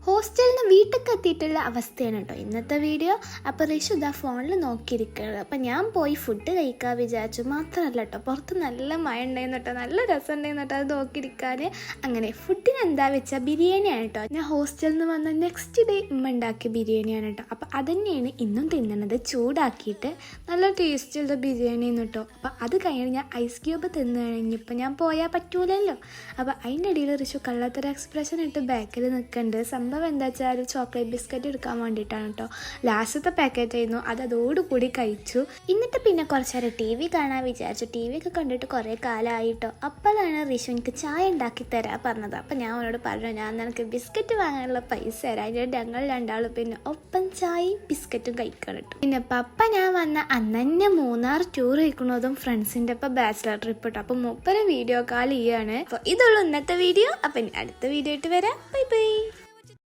ഹോസ്റ്റലിൽ നിന്ന് വീട്ടിലേക്ക് എത്തിയിട്ടുള്ള അവസ്ഥയാണ് കേട്ടോ ഇന്നത്തെ വീഡിയോ. അപ്പോൾ റിഷു ഇതാ ഫോണിൽ നോക്കിയിരിക്കുകയാണ്. അപ്പം ഞാൻ പോയി ഫുഡ് കഴിക്കാൻ വിചാരിച്ചു. മാത്രമല്ല കേട്ടോ, പുറത്ത് നല്ല മഴ ഉണ്ടായിരുന്നു കേട്ടോ, നല്ല രസം ഉണ്ടായിരുന്നു കേട്ടോ അത് നോക്കിയിരിക്കാൻ. അങ്ങനെ ഫുഡിന് എന്താ വെച്ചാൽ ബിരിയാണിയാണ് കേട്ടോ. ഞാൻ ഹോസ്റ്റലിൽ നിന്ന് വന്ന നെക്സ്റ്റ് ഡേ ഉമ്മ ഉണ്ടാക്കിയ ബിരിയാണിയാണ് കേട്ടോ. അപ്പം അതന്നെയാണ് ഇന്നും തിന്നണത്. ചൂടാക്കിയിട്ട് നല്ല ടേസ്റ്റുള്ള ബിരിയാണിന്ന് കേട്ടോ. അപ്പം അത് കഴിഞ്ഞ് ഞാൻ ഐസ് ക്യൂബ് തിന്നു കഴിഞ്ഞപ്പോൾ ഞാൻ പോയാൽ പറ്റൂലല്ലോ. അപ്പം അതിൻ്റെ ഇടയിൽ റിഷു കള്ളത്തര എക്സ്പ്രഷൻ ഇട്ട് ബാക്കിൽ നിൽക്കുന്നുണ്ട്. സംഭവം എന്താ വെച്ചാൽ ചോക്ലേറ്റ് ബിസ്ക്കറ്റ് എടുക്കാൻ വേണ്ടിയിട്ടാണ് കേട്ടോ. ലാസ്റ്റത്തെ പാക്കറ്റ് ആയിരുന്നു, അതോടുകൂടി കഴിച്ചു. എന്നിട്ട് പിന്നെ കുറച്ച് നേരം ടി വി കാണാൻ വിചാരിച്ചു. ടി വി ഒക്കെ കണ്ടിട്ട് കുറേ കാലമായിട്ടോ. അപ്പോഴാണ് റിഷു എനിക്ക് ചായ ഉണ്ടാക്കി തരാൻ പറഞ്ഞത്. അപ്പം ഞാൻ അവനോട് പറഞ്ഞു, ഞാൻ നിനക്ക് ബിസ്ക്കറ്റ് വാങ്ങാനുള്ള പൈസ തരാം. അതിൻ്റെ ഞങ്ങൾ രണ്ടാളും പിന്നെ ഒപ്പം ചായയും ബിസ്ക്കറ്റും കഴിക്കണം കേട്ടോ. പിന്നെ പപ്പ ഞാൻ വന്ന അന്ന് തന്നെ മൂന്നാർ ടൂർ കഴിക്കുന്നതും ഫ്രണ്ട്സിൻ്റെ ഒപ്പം ബാച്ചിലർ ട്രിപ്പ് കേട്ടോ. അപ്പം മുപ്പര വീഡിയോ കാൾ ചെയ്യാണ്. അപ്പോൾ ഇതുള്ളൂ ഇന്നത്തെ വീഡിയോ. അപ്പം അടുത്ത വീഡിയോ ആയിട്ട് വരാം. Bye bye.